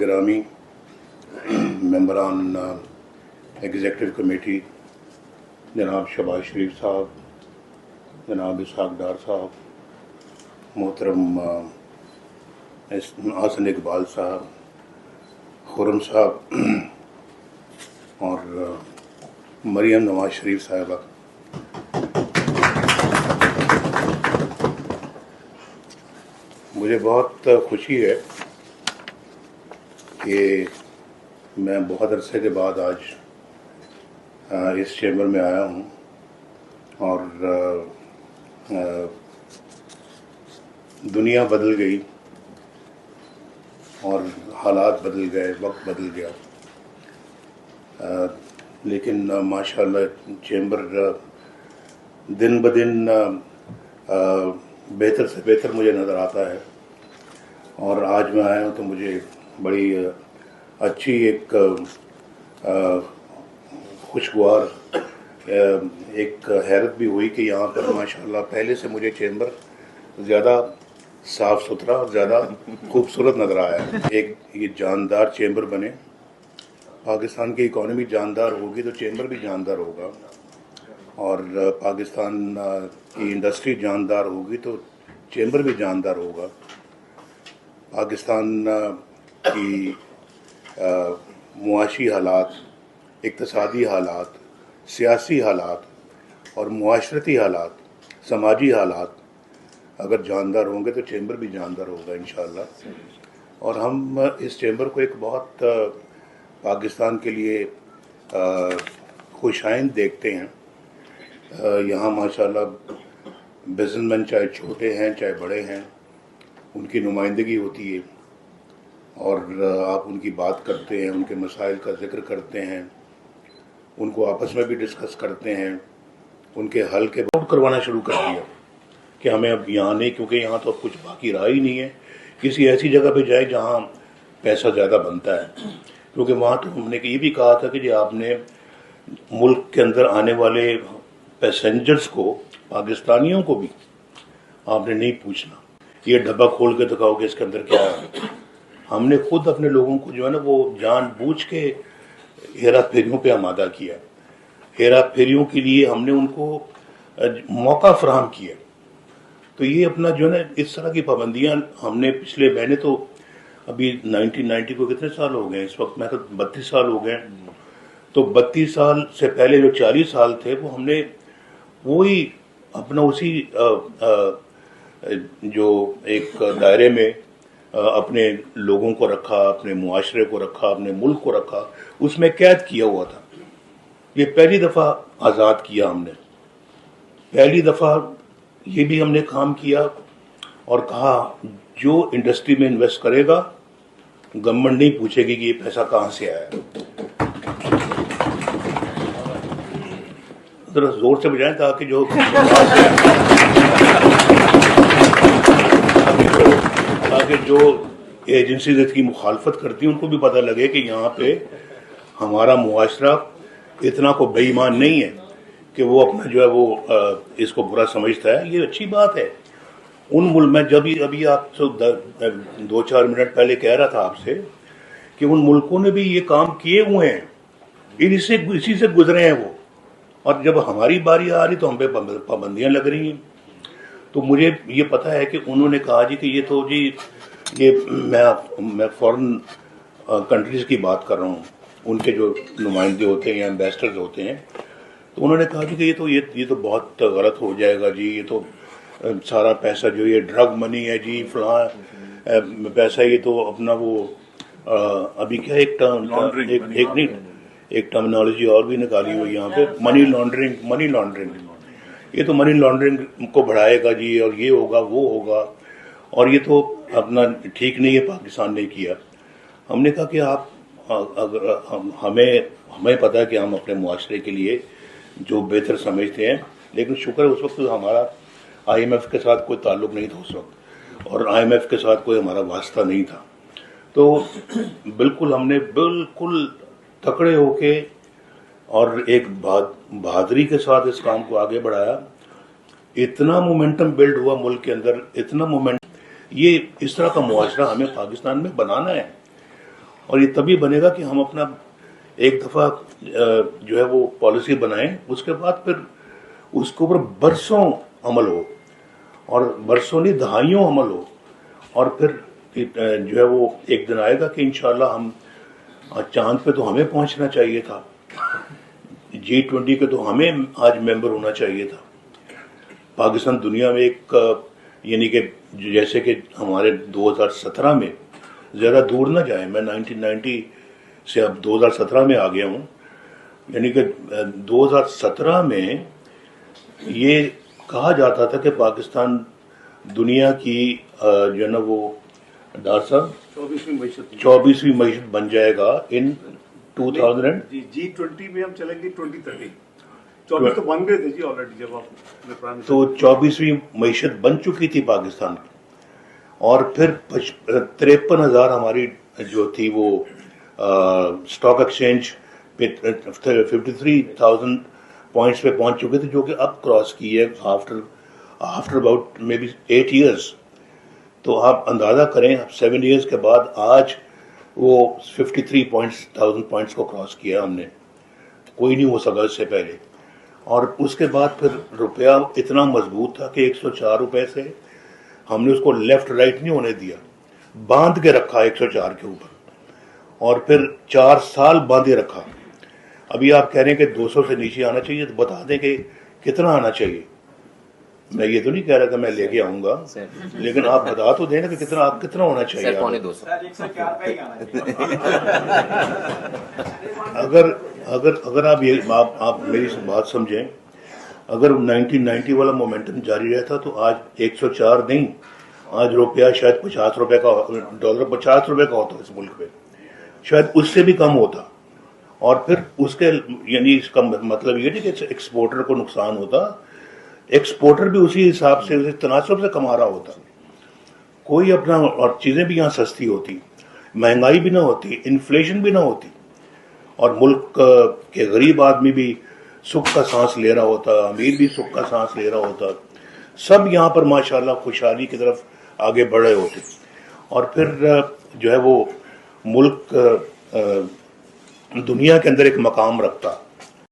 گرامی ممبران executive committee, جناب شہباز شریف صاحب، جناب اسحاق ڈار صاحب، محترم حسن اقبال صاحب، خرم صاحب اور مریم نواز شریف صاحبہ، مجھے بہت خوشی ہے کہ میں بہت عرصے کے بعد آج اس چیمبر میں آیا ہوں اور دنیا بدل گئی اور حالات بدل گئے، وقت بدل گیا، لیکن ماشاءاللہ چیمبر دن بدن بہتر سے بہتر مجھے نظر آتا ہے، اور آج میں آیا ہوں تو مجھے بڑی اچھی ایک خوشگوار ایک حیرت بھی ہوئی کہ یہاں پر ماشاءاللہ پہلے سے مجھے چیمبر زیادہ صاف ستھرا اور زیادہ خوبصورت نظر آیا ہے۔ ایک یہ جاندار چیمبر بنے، پاکستان کی اکانومی جاندار ہوگی تو چیمبر بھی جاندار ہوگا، اور پاکستان کی انڈسٹری جاندار ہوگی تو چیمبر بھی جاندار ہوگا۔ پاکستان کی معاشی حالات، اقتصادی حالات، سیاسی حالات اور معاشرتی حالات، سماجی حالات اگر جاندار ہوں گے تو چیمبر بھی جاندار ہوگا انشاءاللہ۔ اور ہم اس چیمبر کو ایک بہت پاکستان کے لیے خوش آئند دیکھتے ہیں۔ یہاں ماشاءاللہ بزنس مین چاہے چھوٹے ہیں چاہے بڑے ہیں، ان کی نمائندگی ہوتی ہے، اور آپ ان کی بات کرتے ہیں، ان کے مسائل کا ذکر کرتے ہیں، ان کو آپس میں بھی ڈسکس کرتے ہیں، ان کے حل کے بعد کروانا شروع کر دیا کہ ہمیں اب یہاں نہیں، کیونکہ یہاں تو اب کچھ باقی رہا ہی نہیں ہے، کسی ایسی جگہ پہ جائے جہاں پیسہ زیادہ بنتا ہے، کیونکہ وہاں تو ہم نے یہ بھی کہا تھا کہ جی آپ نے ملک کے اندر آنے والے پیسنجرز کو، پاکستانیوں کو بھی آپ نے نہیں پوچھنا، یہ ڈبہ کھول کے دکھاؤ کہ اس کے اندر کیا ہے۔ ہم نے خود اپنے لوگوں کو جو ہے نا وہ جان بوجھ کے ہیرا پھیریوں پہ آمادہ کیا، ہیرا پھیریوں کے لیے ہم نے ان کو موقع فراہم کیا۔ تو یہ اپنا جو ہے نا اس طرح کی پابندیاں ہم نے میں نے تو ابھی 1990 کو کتنے سال ہو گئے، اس وقت میں تو 32 سال ہو گئے، تو 32 سال سے پہلے جو 40 سال تھے وہ ہم نے وہی اپنا اسی جو ایک دائرے میں اپنے لوگوں کو رکھا، اپنے معاشرے کو رکھا، اپنے ملک کو رکھا، اس میں قید کیا ہوا تھا۔ یہ پہلی دفعہ آزاد کیا ہم نے، پہلی دفعہ یہ بھی ہم نے کام کیا اور کہا جو انڈسٹری میں انویسٹ کرے گا گورنمنٹ نہیں پوچھے گی کہ یہ پیسہ کہاں سے آیا ہے۔ ذرا زور سے بجائیں تاکہ جو ایجنسیز اس کی مخالفت کرتی ہیں ان کو بھی پتہ لگے کہ یہاں پہ ہمارا معاشرہ اتنا کو بے ایمان نہیں ہے کہ وہ اپنا جو ہے وہ اس کو برا سمجھتا ہے۔ یہ اچھی بات ہے۔ ان ملک میں جب ابھی آپ 2-4 منٹ پہلے کہہ رہا تھا آپ سے کہ ان ملکوں نے بھی یہ کام کیے ہوئے ہیں، اسی سے گزرے ہیں وہ، اور جب ہماری باری آ رہی تو ہم پہ پابندیاں لگ رہی ہیں۔ تو مجھے یہ پتہ ہے کہ انہوں نے کہا جی کہ یہ تو جی یہ میں فورن کنٹریز کی بات کر رہا ہوں، ان کے جو نمائندے ہوتے ہیں یا ایمبیسڈرز ہوتے ہیں، تو انہوں نے کہا جی کہ یہ تو بہت غلط ہو جائے گا جی، یہ تو سارا پیسہ جو یہ ڈرگ منی ہے جی، فلاں پیسہ، یہ تو اپنا وہ ابھی کیا ایک ٹرمنالوجی اور بھی نکالی ہوئی یہاں پہ، منی لانڈرنگ، یہ تو منی لانڈرنگ کو بڑھائے گا جی، اور یہ ہوگا وہ ہوگا، اور یہ تو اپنا ٹھیک نہیں ہے، پاکستان نے کیا۔ ہم نے کہا کہ آپ اگر ہمیں پتہ ہے کہ ہم اپنے معاشرے کے لیے جو بہتر سمجھتے ہیں، لیکن شکر ہے اس وقت ہمارا IMF کے ساتھ کوئی تعلق نہیں تھا اس وقت، اور IMF کے ساتھ کوئی ہمارا واسطہ نہیں تھا، تو بالکل ہم نے بالکل تکڑے ہو کے اور ایک بہادری کے ساتھ اس کام کو آگے بڑھایا۔ اتنا مومنٹم بلڈ ہوا ملک کے اندر، اتنا مومنٹم، یہ اس طرح کا معاشرہ ہمیں پاکستان میں بنانا ہے، اور یہ تبھی بنے گا کہ ہم اپنا ایک دفعہ جو ہے وہ پالیسی بنائیں, اس کے بعد پھر اس کے اوپر برسوں عمل ہو, اور برسوں نہیں دہائیوں عمل ہو, اور پھر جو ہے وہ ایک دن آئے گا کہ انشاءاللہ ہم چاند پہ تو ہمیں پہنچنا چاہیے تھا, G20 کے تو ہمیں آج ممبر ہونا چاہیے تھا. پاکستان دنیا میں ایک یعنی کہ جیسے کہ ہمارے 2017 میں, زیادہ دور نہ جائیں, میں 1990 سے اب 2017 میں آ گیا ہوں, یعنی کہ 2017 میں یہ کہا جاتا تھا کہ پاکستان دنیا کی جو ہے نا وہ ڈاکٹر صاحب 24ویں معیشت بن جائے گا ان 2000. G20 میں ہم چلیں گے 2030. 24 تو بن گئے تھے جی آلریڈی جب آپ تو 24ویں معیشت بن چکی تھی پاکستان کی, اور پھر 53,000 ہماری جو تھی وہ اسٹاک ایکسچینج پہ 53,000 پوائنٹس پہ پہنچ چکے تھے, جو کہ اب کراس کی ہے after about maybe 8 years. تو آپ اندازہ کریں 7 ایئرس کے بعد آج وہ 53,000 پوائنٹس کو کراس کیا ہم نے, کوئی نہیں ہو سکا اس سے پہلے. اور اس کے بعد پھر روپیہ اتنا مضبوط تھا کہ 104 روپے سے ہم نے اس کو لیفٹ رائٹ نہیں ہونے دیا, باندھ کے رکھا 104 کے اوپر, اور پھر 4 سال باندھے رکھا. ابھی آپ کہہ رہے ہیں کہ 200 سے نیچے آنا چاہیے, تو بتا دیں کہ کتنا آنا چاہیے. میں یہ تو نہیں کہہ رہا کہ میں لے کے آؤں گا, لیکن آپ بتا تو دیں نا کہ کتنا آپ کتنا ہونا چاہیے. اگر آپ میری بات سمجھیں, اگر 1990 والا مومنٹم جاری رہتا تو آج 104 نہیں, آج روپیہ شاید 50 روپے کا, ڈالر 50 روپے کا ہوتا اس ملک میں, شاید اس سے بھی کم ہوتا. اور پھر اس کے یعنی اس کا مطلب یہ نہیں کہ ایکسپورٹر کو نقصان ہوتا, ایکسپورٹر بھی اسی حساب سے اسی تناسب سے کما رہا ہوتا, کوئی اپنا, اور چیزیں بھی یہاں سستی ہوتی, مہنگائی بھی نہ ہوتی, انفلیشن بھی نہ ہوتی, اور ملک کے غریب آدمی بھی سکھ کا سانس لے رہا ہوتا, امیر بھی سکھ کا سانس لے رہا ہوتا, سب یہاں پر ماشاءاللہ خوشحالی کی طرف آگے بڑھ رہے ہوتے. اور پھر جو ہے وہ ملک دنیا کے اندر ایک مقام رکھتا.